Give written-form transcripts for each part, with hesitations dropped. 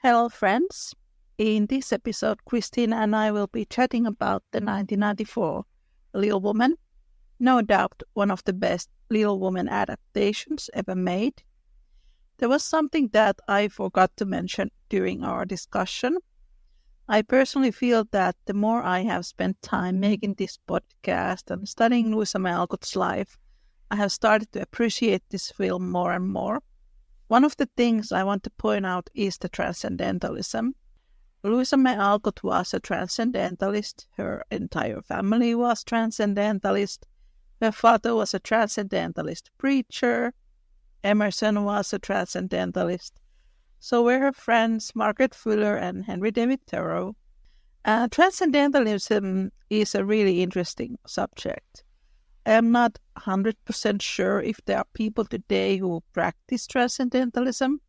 Hello, friends. In this episode, Christina and I will be chatting about the 1994 Little Woman. No doubt one of the best Little Woman adaptations ever made. There was something that I forgot to mention during our discussion. I personally feel that the more I have spent time making this podcast and studying Louisa May Alcott's life, I have started to appreciate this film more and more. One of the things I want to point out is the transcendentalism. Louisa May Alcott was a transcendentalist. Her entire family was transcendentalist. Her father was a transcendentalist preacher. Emerson was a transcendentalist. So were her friends Margaret Fuller and Henry David Thoreau. Transcendentalism is a really interesting subject. I am not 100% sure if there are people today who practice transcendentalism,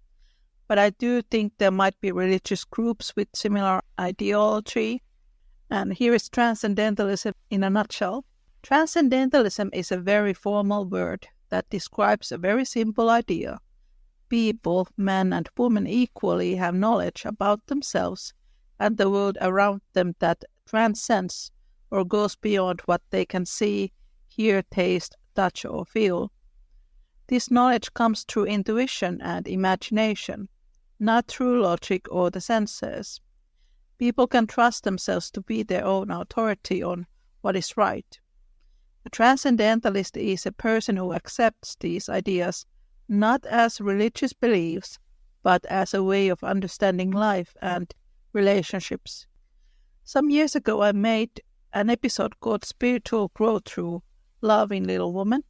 but I do think there might be religious groups with similar ideology. And here is transcendentalism in a nutshell. Transcendentalism is a very formal word that describes a very simple idea. People, men and women equally, have knowledge about themselves and the world around them that transcends or goes beyond what they can see, hear, taste, touch, or feel. This knowledge comes through intuition and imagination, not through logic or the senses. People can trust themselves to be their own authority on what is right. A transcendentalist is a person who accepts these ideas not as religious beliefs, but as a way of understanding life and relationships. Some years ago I made an episode called Spiritual Growth Through Love in Little Woman,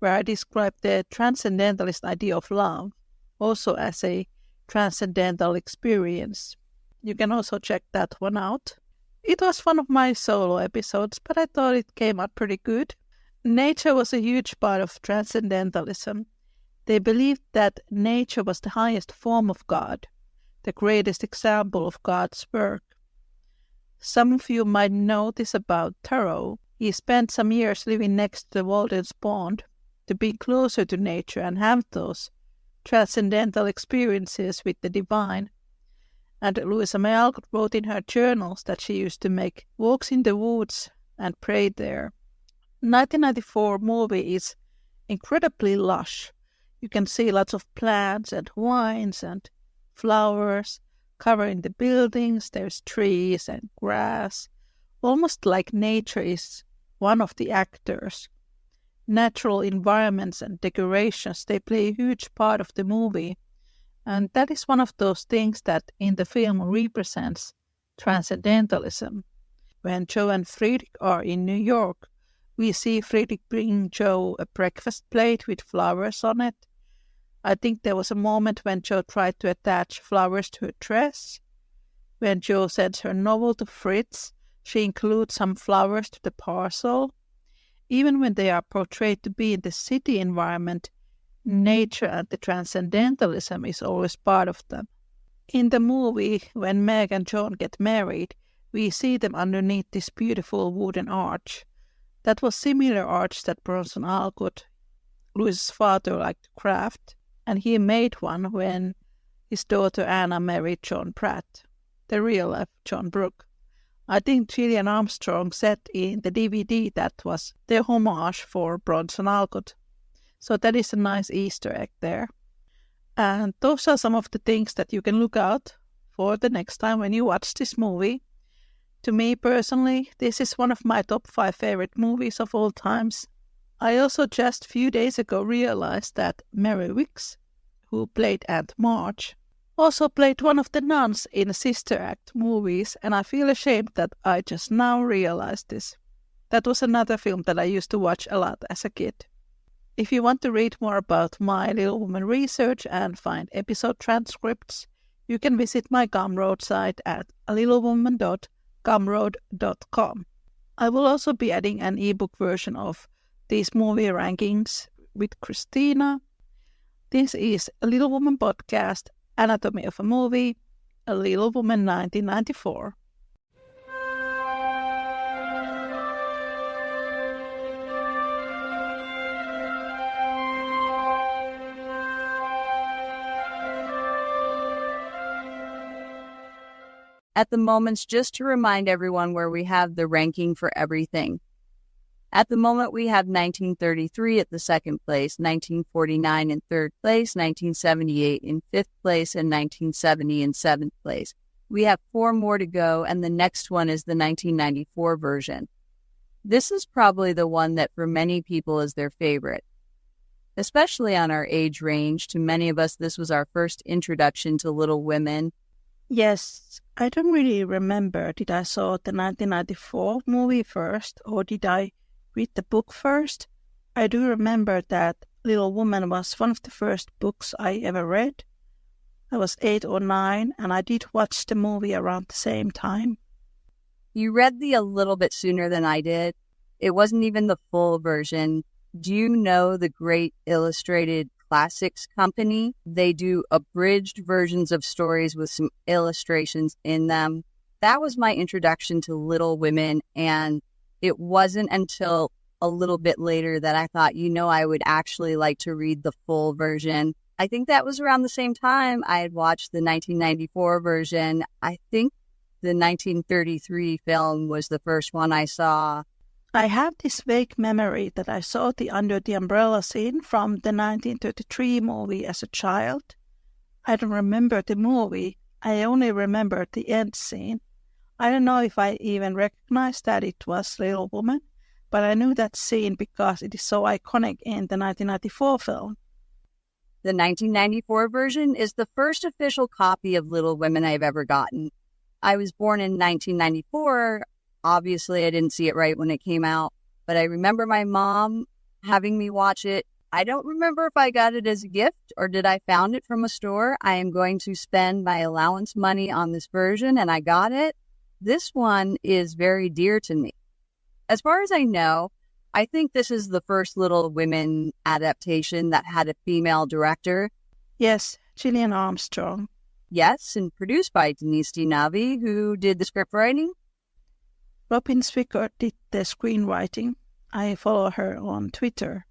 where I described the transcendentalist idea of love, also as a transcendental experience. You can also check that one out. It was one of my solo episodes, but I thought it came out pretty good. Nature was a huge part of transcendentalism. They believed that nature was the highest form of God, the greatest example of God's work. Some of you might know this about Thoreau. He spent some years living next to the Walden's Pond to be closer to nature and have those transcendental experiences with the divine. And Louisa May Alcott wrote in her journals that she used to make walks in the woods and pray there. 1994 movie is incredibly lush. You can see lots of plants and vines and flowers covering the buildings. There's trees and grass. Almost like nature is one of the actors. Natural environments and decorations, they play a huge part of the movie. And that is one of those things that in the film represents transcendentalism. When Jo and Friedrich are in New York, we see Friedrich bring Jo a breakfast plate with flowers on it. I think there was a moment when Jo tried to attach flowers to her dress. When Jo sends her novel to Fritz, she includes some flowers to the parcel. Even when they are portrayed to be in the city environment, nature and the transcendentalism is always part of them. In the movie, when Meg and John get married, we see them underneath this beautiful wooden arch. That was similar arch that Bronson Alcott, Louisa's father, liked to craft, and he made one when his daughter Anna married John Pratt, the real-life John Brooke. I think Gillian Armstrong said in the DVD that was their homage for Bronson Alcott. So that is a nice Easter egg there. And those are some of the things that you can look out for the next time when you watch this movie. To me personally, this is one of my top 5 favorite movies of all times. I also just a few days ago realized that Mary Wicks, who played Aunt March, also played one of the nuns in Sister Act movies, and I feel ashamed that I just now realized this. That was another film that I used to watch a lot as a kid. If you want to read more about my Little Woman research and find episode transcripts, you can visit my Gumroad site at littlewoman.gumroad.com. I will also be adding an ebook version of these movie rankings with Christina. This is a Little Woman podcast, Anatomy of a Movie, A Little Woman 1994. at the moments just to remind everyone where we have the ranking for everything. At the moment, we have 1933 at the second place, 1949 in third place, 1978 in fifth place, and 1970 in seventh place. We have 4 more to go, and the next one is the 1994 version. This is probably the one that for many people is their favorite. Especially on our age range, to many of us, this was our first introduction to Little Women. Yes, I don't really remember. Did I saw the 1994 movie first, or did I read the book first? I do remember that Little Woman was one of the first books I ever read. I was 8 or 9, and I did watch the movie around the same time. You read a little bit sooner than I did. It wasn't even the full version. Do you know the Great Illustrated Classics Company? They do abridged versions of stories with some illustrations in them. That was my introduction to Little Women, and it wasn't until a little bit later that I thought, I would actually like to read the full version. I think that was around the same time I had watched the 1994 version. I think the 1933 film was the first one I saw. I have this vague memory that I saw the Under the Umbrella scene from the 1933 movie as a child. I don't remember the movie. I only remember the end scene. I don't know if I even recognized that it was Little Woman, but I knew that scene because it is so iconic in the 1994 film. The 1994 version is the first official copy of Little Women I've ever gotten. I was born in 1994. Obviously, I didn't see it right when it came out, but I remember my mom having me watch it. I don't remember if I got it as a gift or did I found it from a store. I am going to spend my allowance money on this version, and I got it. This one is very dear to me. As far as I know, I think this is the first Little Women adaptation that had a female director. Yes, Gillian Armstrong. Yes, and produced by Denise DiNavi, who did the script writing. Robin Zwicker did the screenwriting. I follow her on Twitter.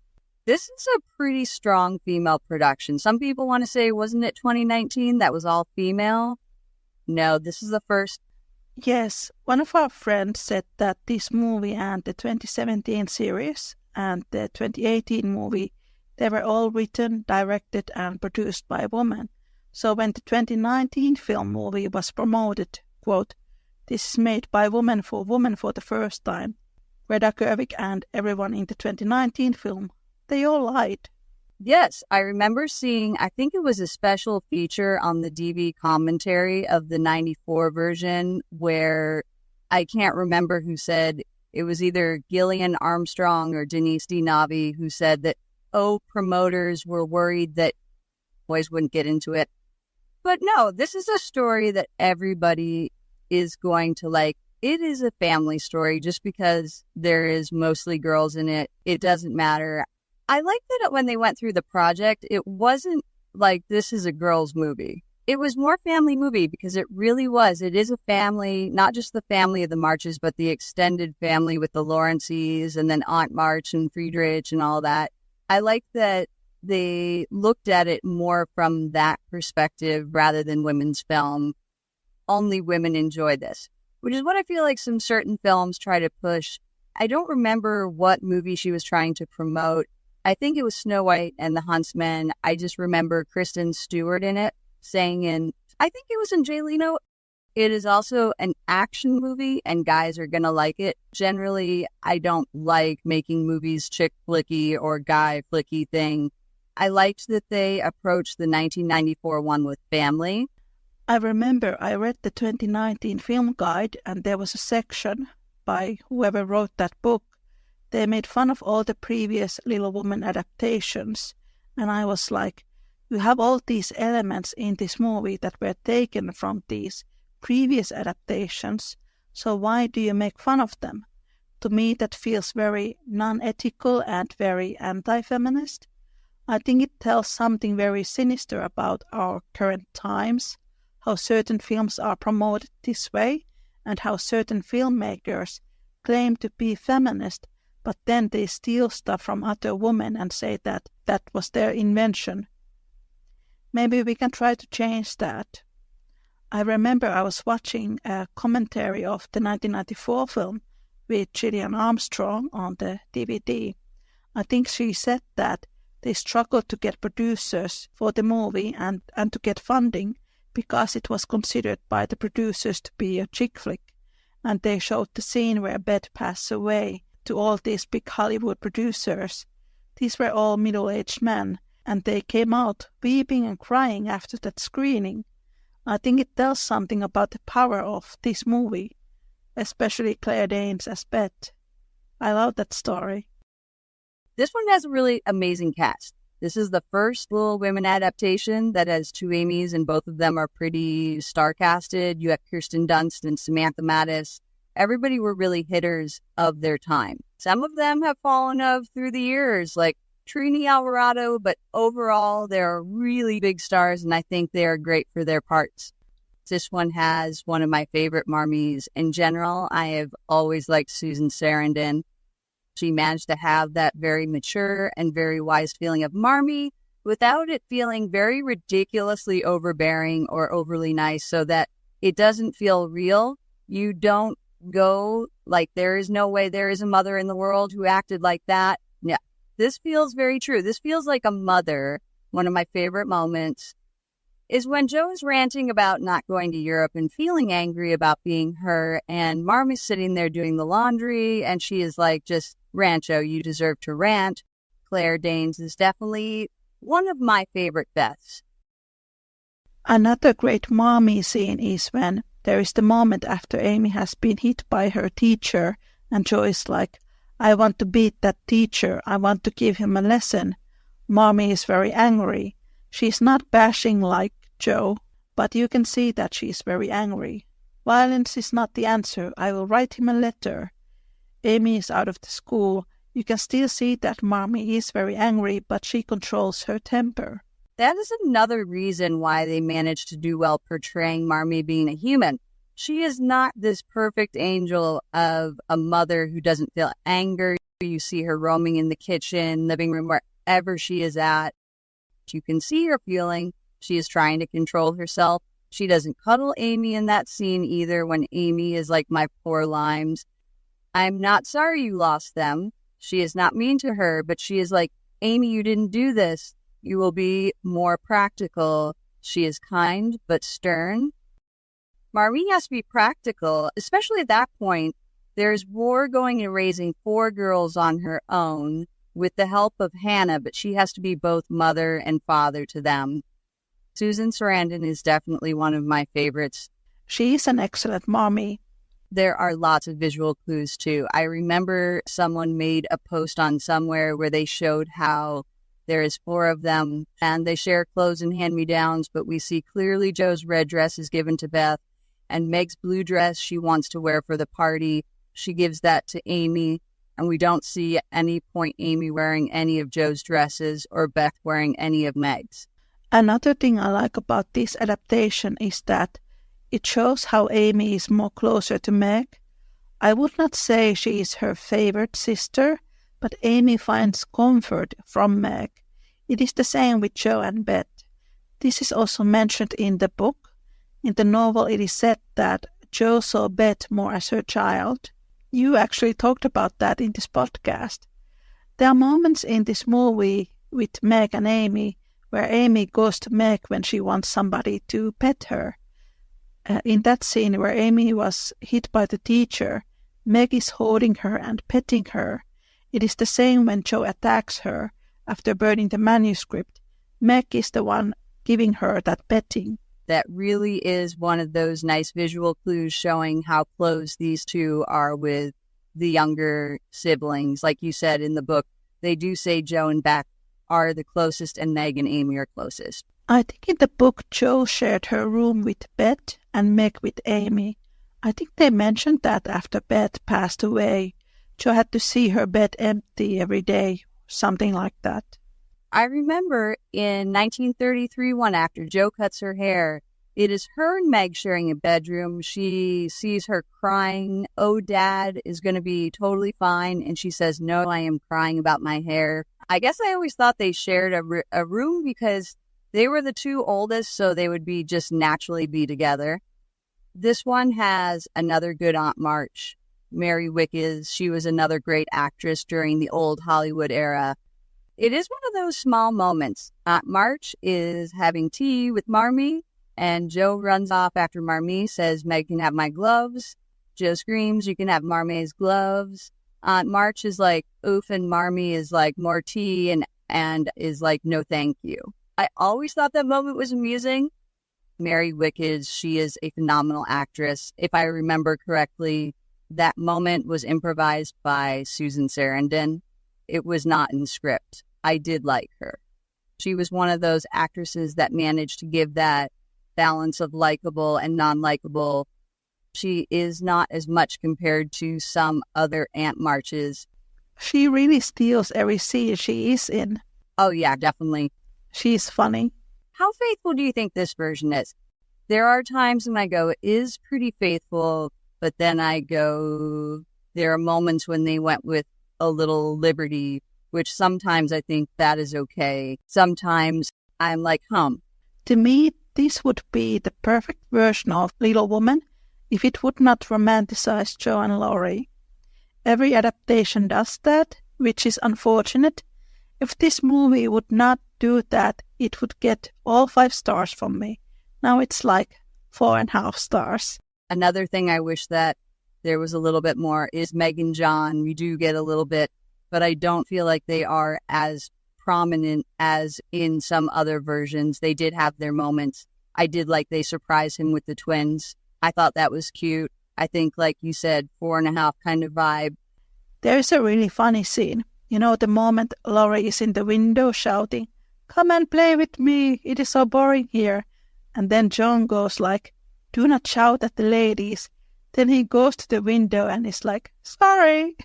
This is a pretty strong female production. Some people want to say, wasn't it 2019? That was all female. No, this is the first. Yes, one of our friends said that this movie and the 2017 series and the 2018 movie, they were all written, directed, and produced by women. So when the 2019 film movie was promoted, quote, "This is made by women for the first time," Greta Gerwig and everyone in the 2019 film, they all lied. Yes, I remember seeing, I think it was a special feature on the DV commentary of the 94 version where I can't remember who said, it was either Gillian Armstrong or Denise DiNavi who said that, promoters were worried that boys wouldn't get into it. But no, this is a story that everybody is going to like. It is a family story just because there is mostly girls in it. It doesn't matter. I like that when they went through the project, it wasn't like this is a girls' movie. It was more family movie because it really was. It is a family, not just the family of the Marches, but the extended family with the Lawrences and then Aunt March and Friedrich and all that. I like that they looked at it more from that perspective rather than women's film. Only women enjoy this, which is what I feel like some certain films try to push. I don't remember what movie she was trying to promote. I think it was Snow White and the Huntsman. I just remember Kristen Stewart in it saying I think it was in Jay Leno, it is also an action movie and guys are going to like it. Generally, I don't like making movies chick flicky or guy flicky thing. I liked that they approached the 1994 one with family. I remember I read the 2019 film guide and there was a section by whoever wrote that book. They made fun of all the previous Little Women adaptations. And I was like, you have all these elements in this movie that were taken from these previous adaptations. So why do you make fun of them? To me, that feels very non-ethical and very anti-feminist. I think it tells something very sinister about our current times, how certain films are promoted this way, and how certain filmmakers claim to be feminist, but then they steal stuff from other women and say that that was their invention. Maybe we can try to change that. I remember I was watching a commentary of the 1994 film with Gillian Armstrong on the DVD. I think she said that they struggled to get producers for the movie and to get funding because it was considered by the producers to be a chick flick. And they showed the scene where Beth passed away to all these big Hollywood producers. These were all middle-aged men, and they came out weeping and crying after that screening. I think it tells something about the power of this movie, especially Claire Danes as Beth. I love that story. This one has a really amazing cast. This is the first Little Women adaptation that has two Amy's, and both of them are pretty star-casted. You have Kirsten Dunst and Samantha Mattis. Everybody were really hitters of their time. Some of them have fallen off through the years, like Trini Alvarado, but overall, they're really big stars, and I think they are great for their parts. This one has one of my favorite Marmies. In general, I have always liked Susan Sarandon. She managed to have that very mature and very wise feeling of Marmee without it feeling very ridiculously overbearing or overly nice, so that it doesn't feel real. You don't go like, there is no way there is a mother in the world who acted like that. Yeah, this feels very true. This feels like a mother. One of my favorite moments is when Jo is ranting about not going to Europe and feeling angry about being her, and Marmee's sitting there doing the laundry, and she is like, just Rancho, you deserve to rant. Claire Danes is definitely one of my favorite Beths. Another great Marmee scene is when there is the moment after Amy has been hit by her teacher, and Jo is like, I want to beat that teacher, I want to give him a lesson. Marmee is very angry. She's not bashing like Jo, but you can see that she's very angry. Violence is not the answer. I will write him a letter. Amy is out of the school. You can still see that Marmee is very angry, but she controls her temper. That is another reason why they managed to do well portraying Marmee being a human. She is not this perfect angel of a mother who doesn't feel anger. You see her roaming in the kitchen, living room, wherever she is at. You can see her feeling. She is trying to control herself. She doesn't cuddle Amy in that scene either, when Amy is like, my poor limes. I'm not sorry you lost them. She is not mean to her, but she is like, Amy, you didn't do this. You will be more practical. She is kind, but stern. Marmee has to be practical, especially at that point. There's war going and raising 4 girls on her own with the help of Hannah, but she has to be both mother and father to them. Susan Sarandon is definitely one of my favorites. She is an excellent Marmee. There are lots of visual clues, too. I remember someone made a post on somewhere where they showed how there is 4 of them, and they share clothes and hand-me-downs, but we see clearly Jo's red dress is given to Beth, and Meg's blue dress she wants to wear for the party. She gives that to Amy, and we don't see at any point Amy wearing any of Jo's dresses or Beth wearing any of Meg's. Another thing I like about this adaptation is that it shows how Amy is more closer to Meg. I would not say she is her favorite sister, but Amy finds comfort from Meg. It is the same with Jo and Beth. This is also mentioned in the book. In the novel, it is said that Jo saw Beth more as her child. You actually talked about that in this podcast. There are moments in this movie with Meg and Amy where Amy goes to Meg when she wants somebody to pet her. In that scene where Amy was hit by the teacher, Meg is holding her and petting her. It is the same when Jo attacks her after burning the manuscript. Meg is the one giving her that petting. That really is one of those nice visual clues showing how close these two are with the younger siblings. Like you said in the book, they do say Jo and Beth are the closest and Meg and Amy are closest. I think in the book Jo shared her room with Beth and Meg with Amy. I think they mentioned that after Beth passed away, Jo had to see her bed empty every day, something like that. I remember in 1933, one after Jo cuts her hair, it is her and Meg sharing a bedroom. She sees her crying. Oh, Dad is going to be totally fine. And she says, no, I am crying about my hair. I guess I always thought they shared a room because They were the two oldest, so they would be just naturally be together. This one has another good Aunt March. Mary Wickes, she was another great actress during the old Hollywood era. It is one of those small moments. Aunt March is having tea with Marmee, and Jo runs off after Marmee says, Meg can have my gloves. Jo screams, you can have Marmee's gloves. Aunt March is like, oof, and Marmee is like, more tea, and is like, no thank you. I always thought that moment was amusing. Mary Wickes, she is a phenomenal actress. If I remember correctly, that moment was improvised by Susan Sarandon. It was not in script. I did like her. She was one of those actresses that managed to give that balance of likable and non-likable. She is not as much compared to some other Aunt Marches. She really steals every scene she is in. Oh yeah, definitely. She's funny. How faithful do you think this version is? There are times when I go, it is pretty faithful, but then I go, there are moments when they went with a little liberty, which sometimes I think that is okay. Sometimes I'm like, To me, this would be the perfect version of Little Woman if it would not romanticize Jo and Laurie. Every adaptation does that, which is unfortunate. If this movie would not do that, it would get all 5 stars from me. Now it's like 4.5 stars. Another thing I wish that there was a little bit more is Meg and John. We do get a little bit, but I don't feel like they are as prominent as in some other versions. They did have their moments. I did like they surprised him with the twins. I thought that was cute. I think, like you said, 4.5 kind of vibe. There is a really funny scene. You know, the moment Laurie is in the window shouting, "Come and play with me, it is so boring here." And then John goes like, "Do not shout at the ladies." Then he goes to the window and is like, "Sorry."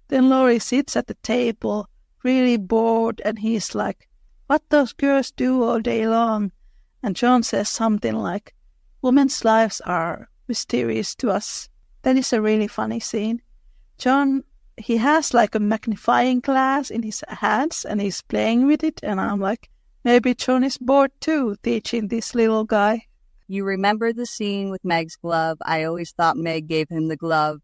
Then Laurie sits at the table, really bored, and he's like, "What those girls do all day long?" And John says something like, "Women's lives are mysterious to us." That is a really funny scene. John, he has like a magnifying glass in his hands and he's playing with it. And I'm like, maybe John is bored too, teaching this little guy. You remember the scene with Meg's glove? I always thought Meg gave him the glove.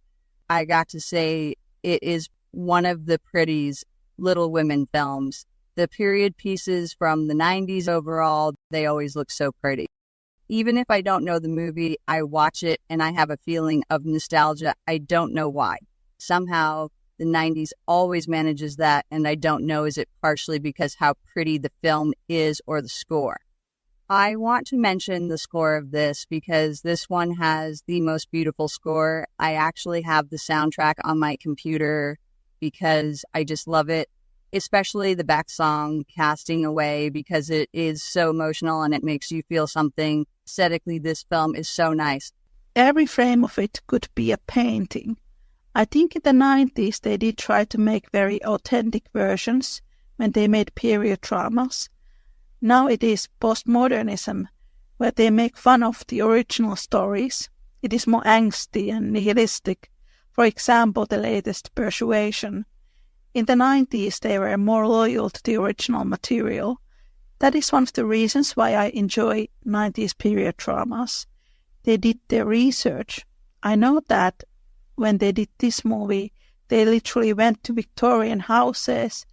I got to say, it is one of the prettiest Little Women films. The period pieces from the 90s overall, they always look so pretty. Even if I don't know the movie, I watch it and I have a feeling of nostalgia. I don't know why. Somehow, the 90s always manages that, and I don't know, is it partially because how pretty the film is or the score? I want to mention the score of this because this one has the most beautiful score. I actually have the soundtrack on my computer because I just love it, especially the back song, Casting Away, because it is so emotional and it makes you feel something. Aesthetically, this film is so nice. Every frame of it could be a painting. I think in the 90s they did try to make very authentic versions when they made period dramas. Now it is postmodernism, where they make fun of the original stories. It is more angsty and nihilistic. For example, the latest Persuasion. In the 90s they were more loyal to the original material. That is one of the reasons why I enjoy 90s period dramas. They did their research. I know that when they did this movie, they literally went to Victorian houses,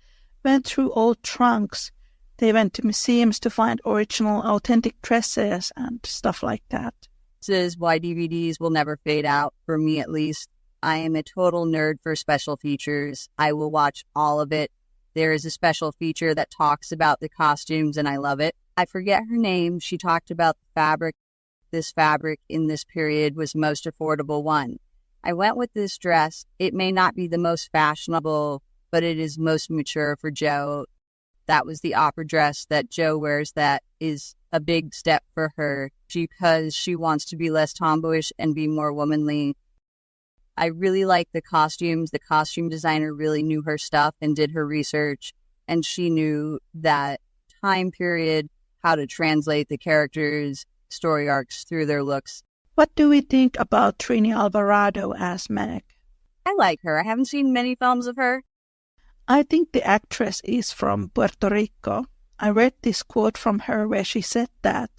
went through old trunks. They went to museums to find original, authentic dresses and stuff like that. This is why DVDs will never fade out, for me at least. I am a total nerd for special features. I will watch all of it. There is a special feature that talks about the costumes, and I love it. I forget her name. She talked about the fabric. This fabric in this period was most affordable one. I went with this dress. It may not be the most fashionable, but it is most mature for Jo. That was the opera dress that Jo wears. That is a big step for her because she wants to be less tomboyish and be more womanly. I really like the costumes. The costume designer really knew her stuff and did her research, and she knew that time period, how to translate the characters' story arcs through their looks. What do we think about Trini Alvarado as Meg? I like her. I haven't seen many films of her. I think the actress is from Puerto Rico. I read this quote from her where she said that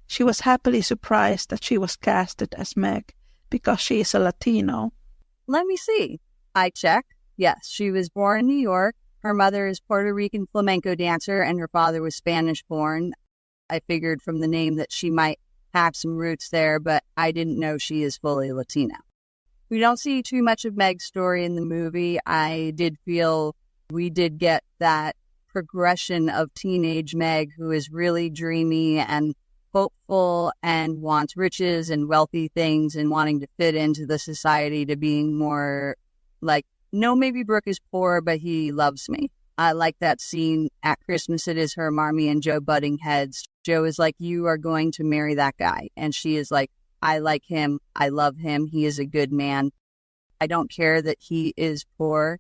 she was happily surprised that she was casted as Meg because she is a Latino. Let me see. I check. Yes, she was born in New York. Her mother is Puerto Rican flamenco dancer and her father was Spanish born. I figured from the name that she might have some roots there, but I didn't know she is fully Latina. We don't see too much of Meg's story in the movie. I did feel we did get that progression of teenage Meg, who is really dreamy and hopeful and wants riches and wealthy things and wanting to fit into the society, to being more like, no, maybe Brooke is poor, but he loves me. I like that scene at Christmas. It is her, Marmee, and Jo butting heads. Jo is like, you are going to marry that guy. And she is like, I like him. I love him. He is a good man. I don't care that he is poor.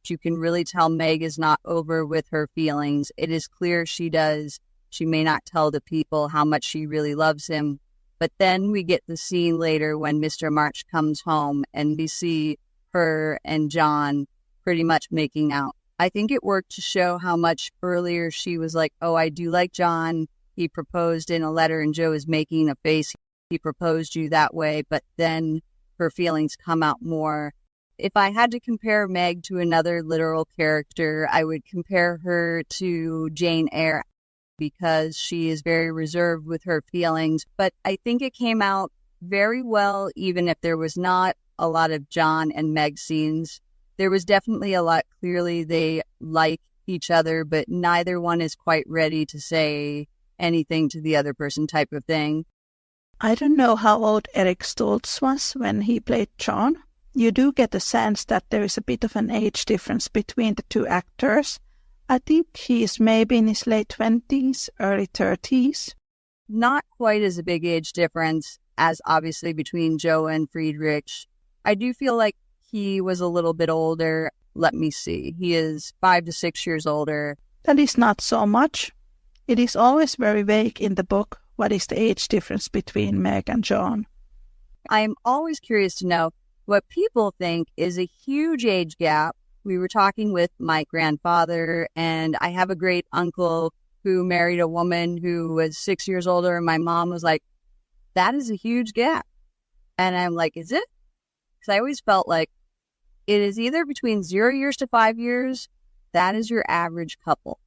You can really tell Meg is not over with her feelings. It is clear she does. She may not tell the people how much she really loves him. But then we get the scene later when Mr. March comes home and we see her and John pretty much making out. I think it worked to show how much earlier she was like, oh, I do like John. He proposed in a letter and Jo is making a face. He proposed you that way. But then her feelings come out more. If I had to compare Meg to another literal character, I would compare her to Jane Eyre because she is very reserved with her feelings. But I think it came out very well, even if there was not a lot of John and Meg scenes. There was definitely a lot. Clearly, they like each other, but neither one is quite ready to say anything to the other person type of thing. I don't know how old Eric Stoltz was when he played John. You do get the sense that there is a bit of an age difference between the two actors. I think he is maybe in his late 20s, early 30s. Not quite as a big age difference as obviously between Jo and Friedrich. I do feel like he was a little bit older. Let me see. He is 5 to 6 years older. That is not so much. It is always very vague in the book what is the age difference between Meg and John. I am always curious to know what people think is a huge age gap. We were talking with my grandfather, and I have a great uncle who married a woman who was 6 years older, and my mom was like, that is a huge gap. And I'm like, is it? Because I always felt like it is either between 0 years to 5 years. That is your average couple.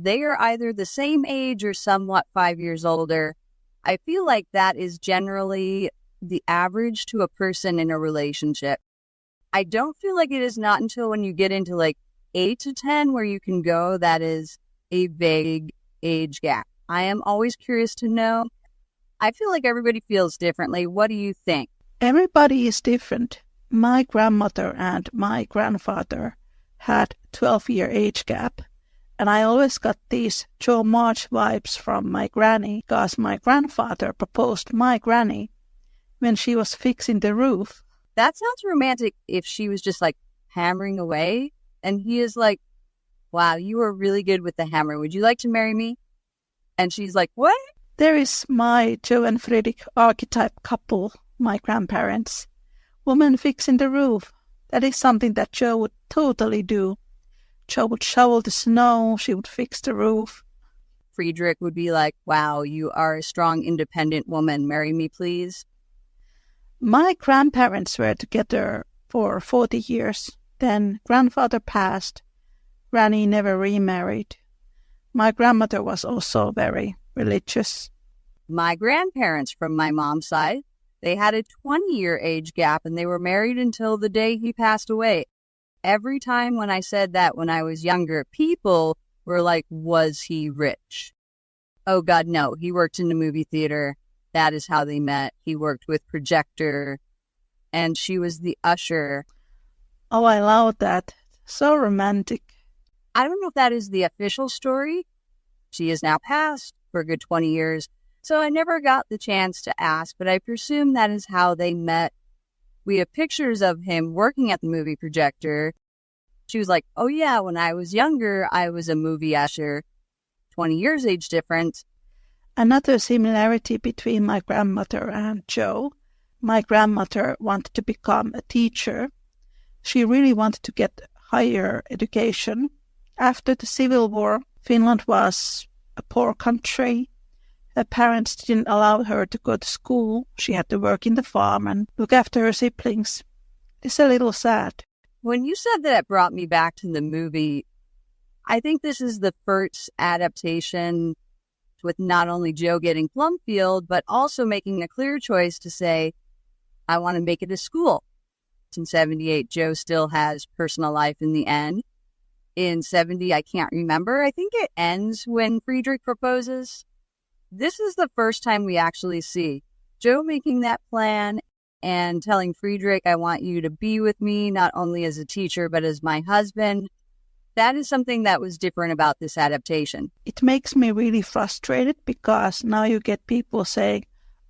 They are either the same age or somewhat 5 years older. I feel like that is generally the average to a person in a relationship. I don't feel like it is not until when you get into like 8 to 10 where you can go, that is a vague age gap. I am always curious to know. I feel like everybody feels differently. What do you think? Everybody is different. My grandmother and my grandfather had 12-year age gap. And I always got these Jo March vibes from my granny because my grandfather proposed my granny when she was fixing the roof. That sounds romantic if she was just like hammering away. And he is like, wow, you are really good with the hammer. Would you like to marry me? And she's like, what? There is my Jo and Friedrich archetype couple, my grandparents. Woman fixing the roof. That is something that Jo would totally do. Jo would shovel the snow. She would fix the roof. Friedrich would be like, wow, you are a strong, independent woman. Marry me, please. My grandparents were together for 40 years. Then grandfather passed. Granny never remarried. My grandmother was also very religious. My grandparents from my mom's side, they had a 20-year age gap and they were married until the day he passed away. Every time when I said that when I was younger, people were like, was he rich? Oh, God, no. He worked in the movie theater. That is how they met. He worked with projector, and she was the usher. Oh, I love that. So romantic. I don't know if that is the official story. She is now passed for a good 20 years, so I never got the chance to ask, but I presume that is how they met. We have pictures of him working at the movie projector. She was like, oh, yeah, when I was younger, I was a movie usher. 20 years age difference. Another similarity between my grandmother and Jo. My grandmother wanted to become a teacher. She really wanted to get higher education. After the Civil War, Finland was a poor country. Her parents didn't allow her to go to school. She had to work in the farm and look after her siblings. It's a little sad. When you said that, it brought me back to the movie. I think this is the first adaptation with not only Jo getting Plumfield, but also making a clear choice to say, I want to make it a school. In 78, Jo still has personal life in the end. In 70, I can't remember. I think it ends when Friedrich proposes. This is the first time we actually see Jo making that plan and telling Friedrich, I want you to be with me, not only as a teacher, but as my husband. That is something that was different about this adaptation. It makes me really frustrated because now you get people saying,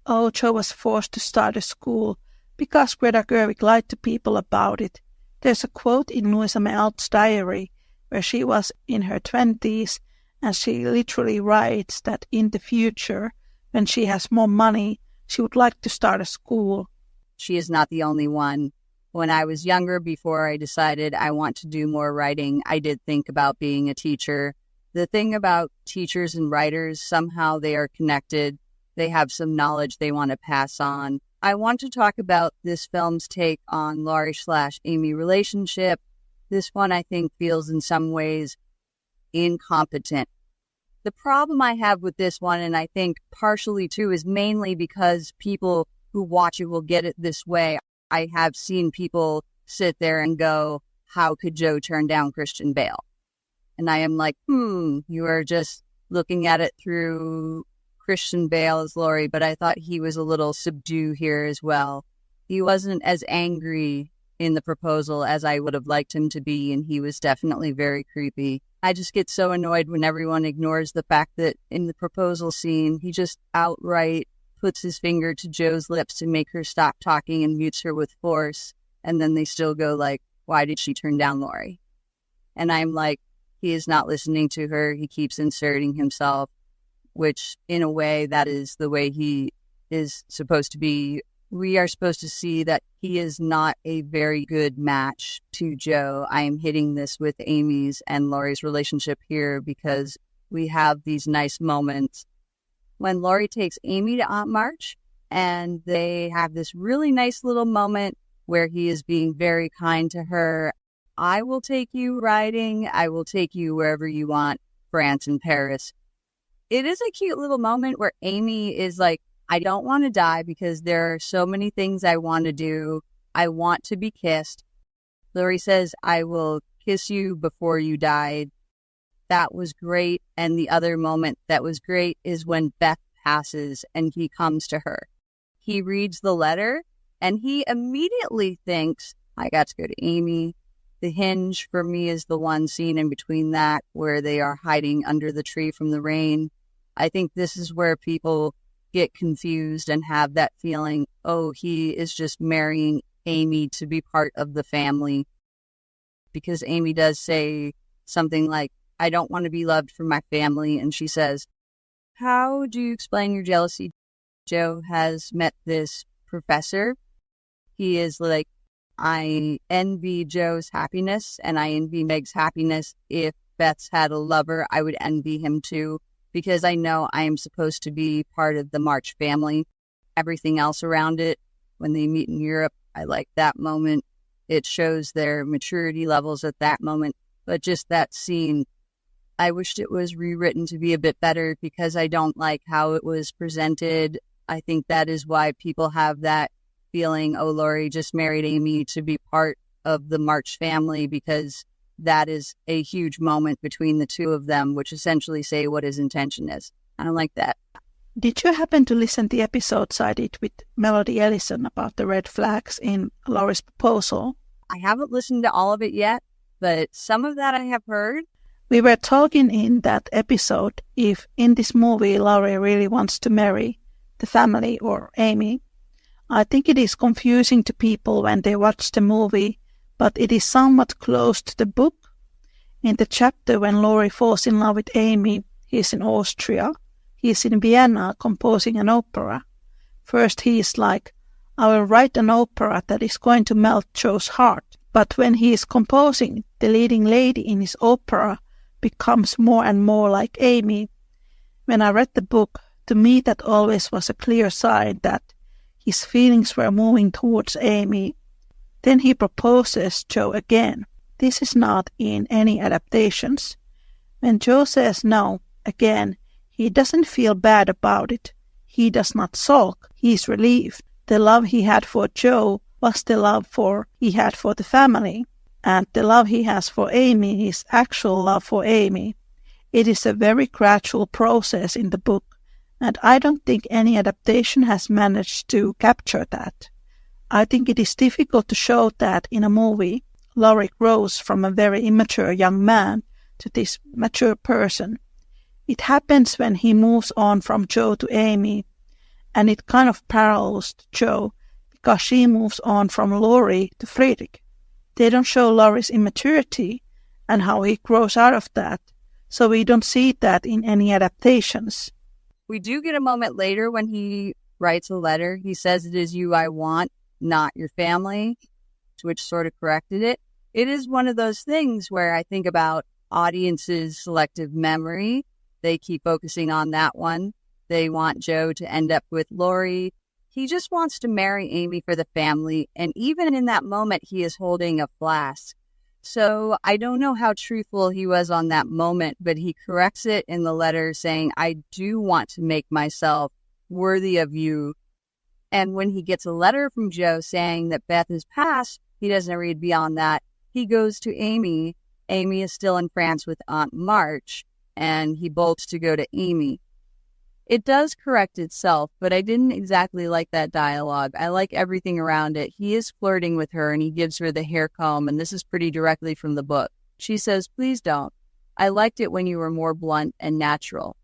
oh, Jo was forced to start a school because Greta Gerwig lied to people about it. There's a quote in Louisa May Alcott's diary where she was in her 20s and she literally writes that in the future, when she has more money, she would like to start a school. She is not the only one. When I was younger, before I decided I want to do more writing, I did think about being a teacher. The thing about teachers and writers, somehow they are connected. They have some knowledge they want to pass on. I want to talk about this film's take on Laurie/Amy relationship. This one, I think, feels in some ways incompetent. The problem I have with this one, and I think partially too, is mainly because people who watch it will get it this way. I have seen people sit there and go, how could Jo turn down Christian Bale? And I am like, you are just looking at it through Christian Bale as Laurie, but I thought he was a little subdued here as well. He wasn't as angry in the proposal as I would have liked him to be, and he was definitely very creepy. I just get so annoyed when everyone ignores the fact that in the proposal scene, he just outright puts his finger to Jo's lips to make her stop talking and mutes her with force. And then they still go like, why did she turn down Laurie? And I'm like, he is not listening to her. He keeps inserting himself, which in a way that is the way he is supposed to be. We are supposed to see that he is not a very good match to Jo. I am hitting this with Amy's and Laurie's relationship here because we have these nice moments when Laurie takes Amy to Aunt March, and they have this really nice little moment where he is being very kind to her. I will take you riding. I will take you wherever you want, France and Paris. It is a cute little moment where Amy is like, I don't want to die because there are so many things I want to do. I want to be kissed. Laurie says, I will kiss you before you die. That was great. And the other moment that was great is when Beth passes and he comes to her. He reads the letter and he immediately thinks, I got to go to Amy. The hinge for me is the one scene in between that where they are hiding under the tree from the rain. I think this is where people get confused and have that feeling, oh, he is just marrying Amy to be part of the family. Because Amy does say something like, I don't want to be loved for my family. And she says, how do you explain your jealousy? Jo has met this professor. He is like, I envy Jo's happiness and I envy Meg's happiness. If Beth's had a lover, I would envy him too, because I know I am supposed to be part of the March family. Everything else around it, when they meet in Europe, I like that moment. It shows their maturity levels at that moment. But just that scene, I wished it was rewritten to be a bit better because I don't like how it was presented. I think that is why people have that feeling, oh, Laurie just married Amy to be part of the March family, because that is a huge moment between the two of them, which essentially say what his intention is. I don't like that. Did you happen to listen to the episodes I did with Melodie Ellison about the red flags in Laurie's proposal? I haven't listened to all of it yet, but some of that I have heard. We were talking in that episode if in this movie Laurie really wants to marry the family or Amy. I think it is confusing to people when they watch the movie, but it is somewhat close to the book. In the chapter when Laurie falls in love with Amy, he is in Austria. He is in Vienna composing an opera. First he is like, I will write an opera that is going to melt Jo's heart. But when he is composing the leading lady in his opera, becomes more and more like Amy. When I read the book, to me that always was a clear sign that his feelings were moving towards Amy. Then he proposes Jo again. This is not in any adaptations. When Jo says no again, he doesn't feel bad about it. He does not sulk. He is relieved. The love he had for Jo was the love he had for the family. And the love he has for Amy is actual love for Amy. It is a very gradual process in the book, and I don't think any adaptation has managed to capture that. I think it is difficult to show that in a movie. Laurie grows from a very immature young man to this mature person. It happens when he moves on from Jo to Amy, and it kind of parallels Jo because she moves on from Laurie to Friedrich. They don't show Laurie's immaturity and how he grows out of that, so we don't see that in any adaptations. We do get a moment later when he writes a letter. He says, "It is you I want, not your family," which sort of corrected it. It is one of those things where I think about audiences' selective memory. They keep focusing on that one. They want Jo to end up with Laurie. He just wants to marry Amy for the family, and even in that moment, he is holding a flask. So I don't know how truthful he was on that moment, but he corrects it in the letter saying, "I do want to make myself worthy of you." And when he gets a letter from Jo saying that Beth has passed, he doesn't read beyond that. He goes to Amy. Amy is still in France with Aunt March, and he bolts to go to Amy. It does correct itself, but I didn't exactly like that dialogue. I like everything around it. He is flirting with her, and he gives her the hair comb, and this is pretty directly from the book. She says, "Please don't. I liked it when you were more blunt and natural."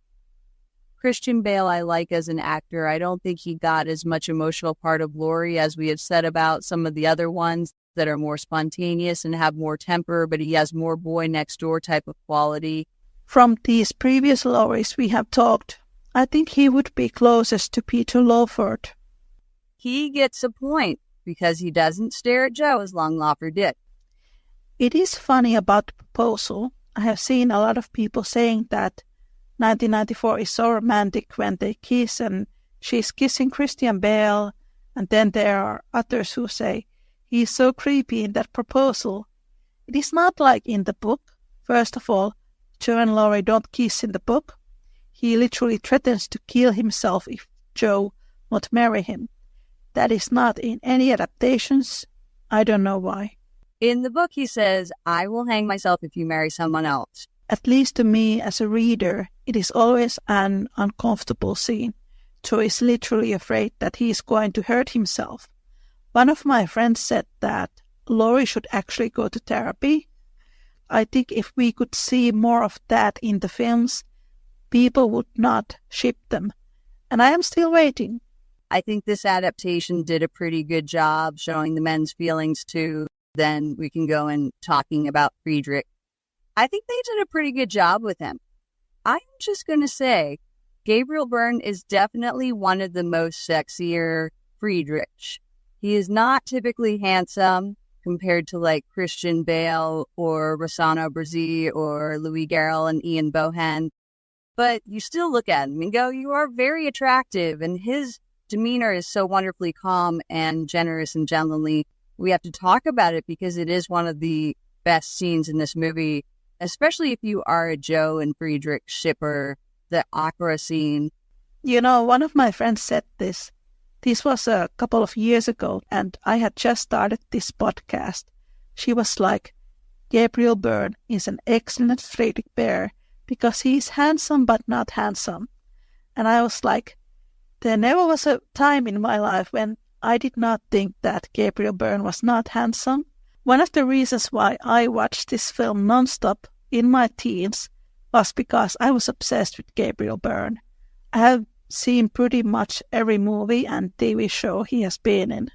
Christian Bale I like as an actor. I don't think he got as much emotional part of Laurie as we have said about some of the other ones that are more spontaneous and have more temper, but he has more boy next door type of quality. From these previous Lauries we have talked, I think he would be closest to Peter Lawford. He gets a point because he doesn't stare at Jo as Longlauffer did. It is funny about the proposal. I have seen a lot of people saying that 1994 is so romantic when they kiss and she's kissing Christian Bale, and then there are others who say he's so creepy in that proposal. It is not like in the book. First of all, Jo and Laurie don't kiss in the book. He literally threatens to kill himself if Jo won't marry him. That is not in any adaptations. I don't know why. In the book, he says, "I will hang myself if you marry someone else." At least to me as a reader, it is always an uncomfortable scene. Jo is literally afraid that he is going to hurt himself. One of my friends said that Laurie should actually go to therapy. I think if we could see more of that in the films, people would not ship them. And I am still waiting. I think this adaptation did a pretty good job showing the men's feelings too. Then we can go in talking about Friedrich. I think they did a pretty good job with him. I'm just going to say, Gabriel Byrne is definitely one of the most sexier Friedrichs. He is not typically handsome compared to like Christian Bale or Rossano Brazzi or Louis Garrel and Ian Bohan. But you still look at him and go, you are very attractive. And his demeanor is so wonderfully calm and generous and gentlemanly. We have to talk about it because it is one of the best scenes in this movie, especially if you are a Jo and Friedrich shipper, the opera scene. You know, one of my friends said this. This was a couple of years ago, and I had just started this podcast. She was like, Gabriel Byrne is an excellent Friedrich Bear because he is handsome but not handsome. And I was like, there never was a time in my life when I did not think that Gabriel Byrne was not handsome. One of the reasons why I watched this film nonstop in my teens was because I was obsessed with Gabriel Byrne. I have seen pretty much every movie and TV show he has been in.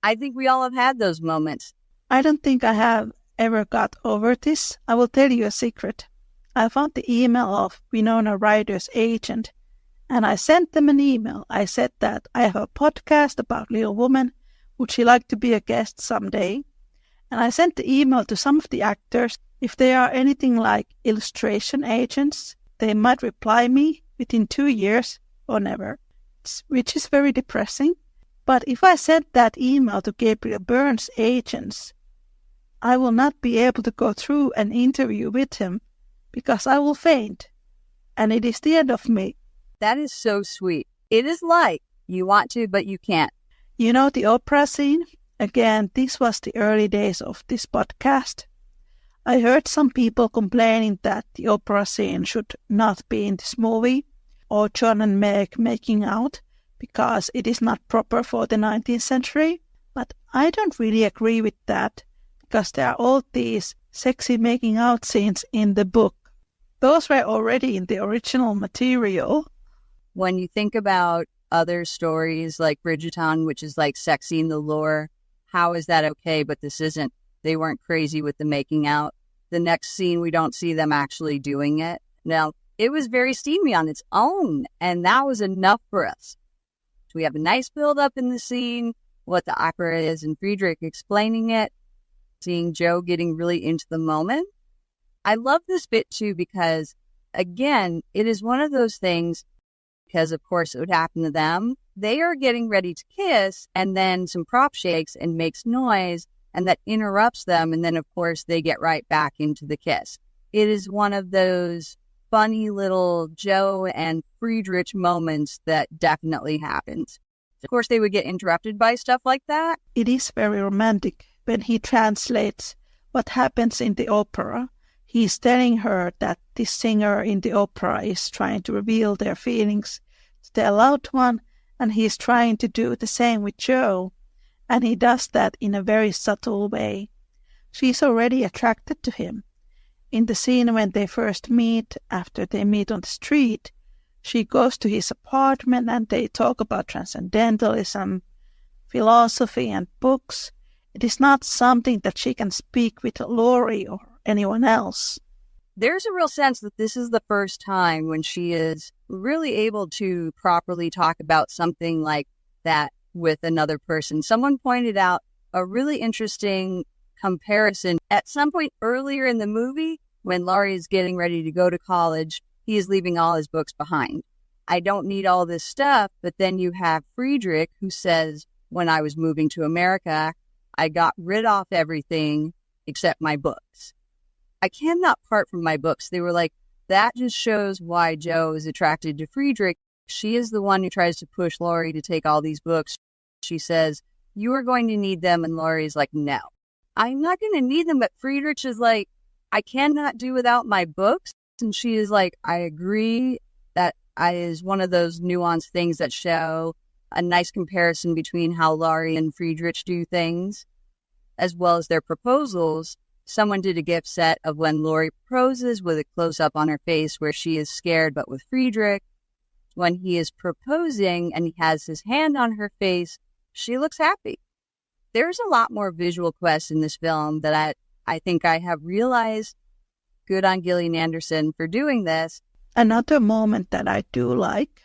I think we all have had those moments. I don't think I have ever got over this. I will tell you a secret. I found the email of Winona Ryder's agent, and I sent them an email. I said that I have a podcast about Little Woman. Would she like to be a guest someday? And I sent the email to some of the actors. If they are anything like illustration agents, they might reply me within 2 years or never, which is very depressing. But if I send that email to Gabriel Byrne's agents, I will not be able to go through an interview with him because I will faint. And it is the end of me. That is so sweet. It is like you want to, but you can't. You know the opera scene? Again, this was the early days of this podcast. I heard some people complaining that the opera scene should not be in this movie, or John and Meg making out, because it is not proper for the 19th century. But I don't really agree with that, because there are all these sexy making out scenes in the book. Those were already in the original material. When you think about other stories like Bridgerton, which is like sexy in the lore, how is that okay? But this isn't. They weren't crazy with the making out. The next scene, we don't see them actually doing it. Now, it was very steamy on its own, and that was enough for us. So we have a nice build-up in the scene, what the opera is, and Friedrich explaining it, seeing Jo getting really into the moment. I love this bit, too, because, again, it is one of those things, because, of course, it would happen to them. They are getting ready to kiss, and then some prop shakes and makes noise, and that interrupts them, and then, of course, they get right back into the kiss. It is one of those funny little Jo and Friedrich moments that definitely happens. Of course, they would get interrupted by stuff like that. It is very romantic when he translates what happens in the opera. He's telling her that this singer in the opera is trying to reveal their feelings to their loved one, and he's trying to do the same with Jo. And he does that in a very subtle way. She's already attracted to him. In the scene when they first meet, after they meet on the street, she goes to his apartment and they talk about transcendentalism, philosophy and books. It is not something that she can speak with Laurie or anyone else. There's a real sense that this is the first time when she is really able to properly talk about something like that with another person. Someone pointed out a really interesting comparison. At some point earlier in the movie, when Laurie is getting ready to go to college, he is leaving all his books behind. I don't need all this stuff, but then you have Friedrich who says, when I was moving to America, I got rid of everything except my books. I cannot part from my books. They were like, that just shows why Jo is attracted to Friedrich. She is the one who tries to push Laurie to take all these books. She says, you are going to need them. And Laurie's like, no, I'm not going to need them. But Friedrich is like, I cannot do without my books. And she is like, I agree. That is one of those nuanced things that show a nice comparison between how Laurie and Friedrich do things, as well as their proposals. Someone did a gift set of when Laurie proposes with a close-up on her face where she is scared, but with Friedrich, when he is proposing and he has his hand on her face, she looks happy. There's a lot more visual quests in this film that I think I have realized. Good on Gillian Anderson for doing this. Another moment that I do like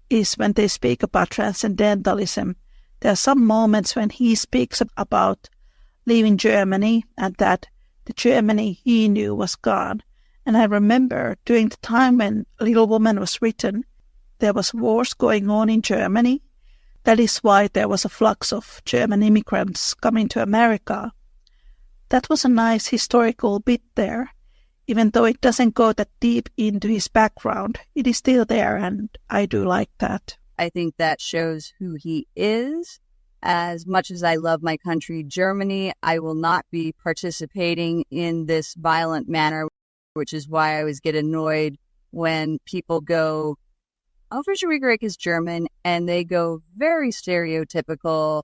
is when they speak about transcendentalism. There are some moments when he speaks about leaving Germany and that the Germany he knew was gone. And I remember during the time when Little Woman was written, there was wars going on in Germany. That is why there was a flux of German immigrants coming to America. That was a nice historical bit there. Even though it doesn't go that deep into his background, it is still there, and I do like that. I think that shows who he is. As much as I love my country, Germany, I will not be participating in this violent manner, which is why I always get annoyed when people go, oh, Friedrich is German, and they go very stereotypical.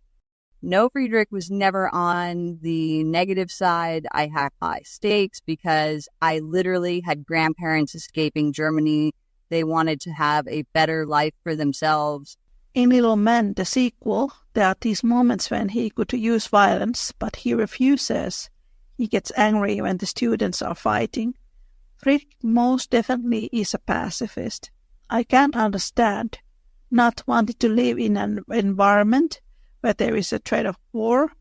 No, Friedrich was never on the negative side. I have high stakes because I literally had grandparents escaping Germany. They wanted to have a better life for themselves. In Little Men, the sequel, there are these moments when he could use violence, but he refuses. He gets angry when the students are fighting. Friedrich most definitely is a pacifist. I can't understand not wanting to live in an environment where there is a threat of war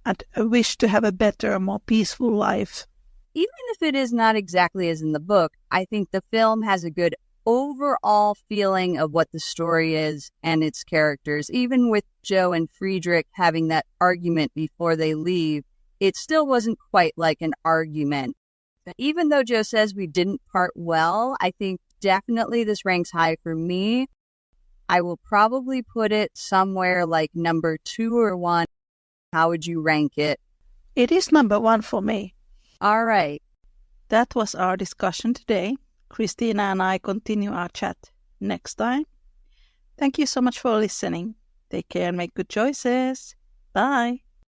and a wish to have a better, more peaceful life. even if it is not exactly as in the book, I think the film has a good overall feeling of what the story is and its characters. Even with Jo and Friedrich having that argument before they leave, it still wasn't quite like an argument. Even though Jo says we didn't part well, I think definitely this ranks high for me. I will probably put it somewhere like number 2 or 1. How would you rank it? It is number 1 for me. All right. That was our discussion today. Christina and I continue our chat next time. Thank you so much for listening. Take care and make good choices. Bye.